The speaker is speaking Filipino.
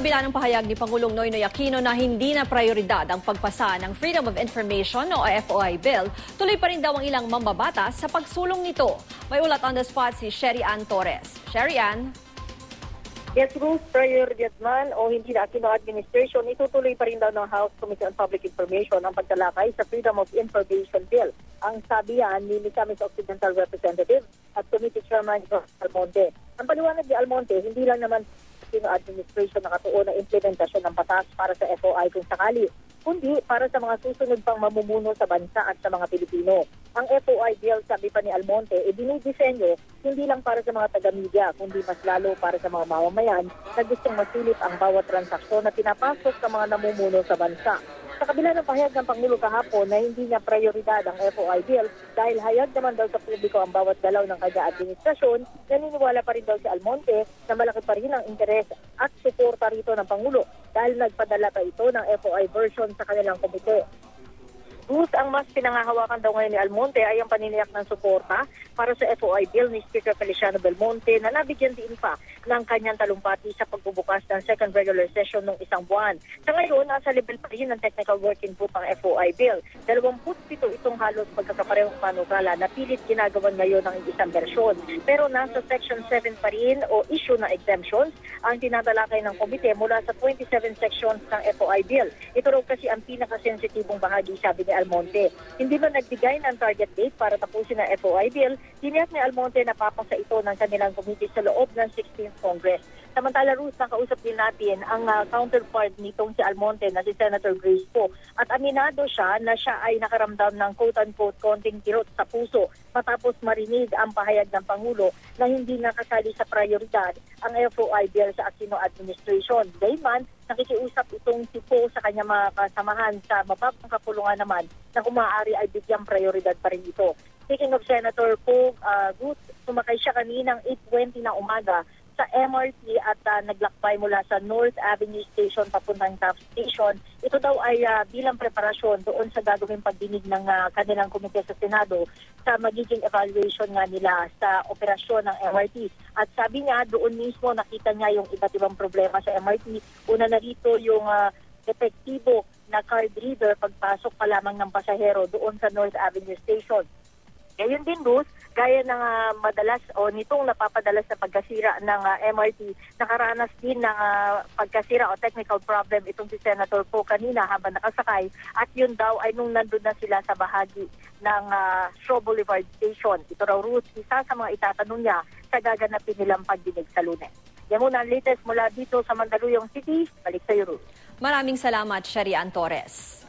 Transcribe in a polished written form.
kabila ng pahayag ni Pangulong Noynoy Aquino na hindi na prioridad ang pagpasa ng Freedom of Information o FOI bill, tuloy pa rin daw ang ilang mambabatas sa pagsulong nito. May ulat on the spot si Sherry Ann Torres. Sherry Ann? Yes, Ruth, prioridad man o hindi na Aquino administration, itutuloy pa rin daw ng House Committee on Public Information ang pagtalakay sa Freedom of Information Bill. Ang sabi yan ni Misamis Occidental Representative at Committee Chairman Almonte. Ang paliwanag ni Almonte, hindi lang naman Aquino administration nakatuon na implementasyon ng batas para sa FOI kung sakali, kundi para sa mga susunod pang mamumuno sa bansa at sa mga Pilipino. Ang FOI bill, sabi pa ni Almonte, dinidisenyo hindi lang para sa mga taga-media, kundi mas lalo para sa mga mamamayan na gustong masilip ang bawat transaksyon na pinapasok sa mga namumuno sa bansa. Sa kabila ng pahayag ng Pangulo kahapon na hindi niya prioridad ang FOI bill dahil hayag naman daw sa publiko ang bawat galaw ng kanya administrasyon, naniniwala pa rin daw si Almonte na malaki pa rin ang interes at suporta rito ng Pangulo dahil nagpadala pa ito ng FOI version sa kanilang komite. Ruth, ang mas pinangahawakan daw ngayon ni Almonte ay ang paniniyak ng suporta para sa FOI bill ni Speaker Feliciano Belmonte na nabigyan din pa ng kanyang talumpati sa pagbubukas ng second regular session ng isang buwan. Sa ngayon, nasa level pa rin ng technical working group ang FOI bill. 27 itong halos magkakaparehong panukala na pilit ginagawan ngayon ng isang bersyon. Pero nasa section 7 pa rin o issue na exemptions ang tinatalakay ng komite mula sa 27 sections ng FOI bill. Ito raw kasi ang pinakasensitibong bahagi, sabi ni Almonte. Hindi ba nagbigay ng target date para tapusin ang FOI bill? Tiniyak ni Almonte na papasa ito ng kanilang committee sa loob ng 16th Congress. Samantala, Ruth, nakausap din natin ang counterpart nitong si Almonte na si Senator Grace Poe. At aminado siya na siya ay nakaramdam ng quote-unquote konting kirot sa puso matapos marinig ang pahayag ng Pangulo na hindi nakasali sa prioridad ang FOI bill sa Aquino administration. Dayman, nakikiusap itong si Poe sa kanyang mga kasamahan sa mababang kapulungan naman na kung maaari ay bigyang prioridad pa rin ito. Speaking of Senator Poe, Ruth, sumakay siya kaninang 8:20 na umaga sa MRT at naglakbay mula sa North Avenue Station papuntang Taft Station. Ito daw ay bilang preparasyon doon sa gagawing pagdinig ng kanilang komite sa Senado sa magiging evaluation nga nila sa operasyon ng MRT. At sabi niya, doon mismo nakita niya yung iba't ibang problema sa MRT. Una na rito yung epektibo na card reader pagpasok pa lamang ng pasahero doon sa North Avenue Station. Ngayon din, Ruth, gaya ng madalas o nitong napapadalas na pagkasira ng MRT, nakaranas din ng pagkasira o technical problem itong si Senator Poe kanina habang nakasakay at yun daw ay nung nandun na sila sa bahagi ng Shaw Boulevard Station. Ito raw, Ruth, isa sa mga itatanong niya sa gaganapin nilang pagdinig sa Lunes. Yan muna ang latest mula dito sa Mandaluyong City. Balik sa iyo, Ruth. Maraming salamat, Sherry Ann Torres.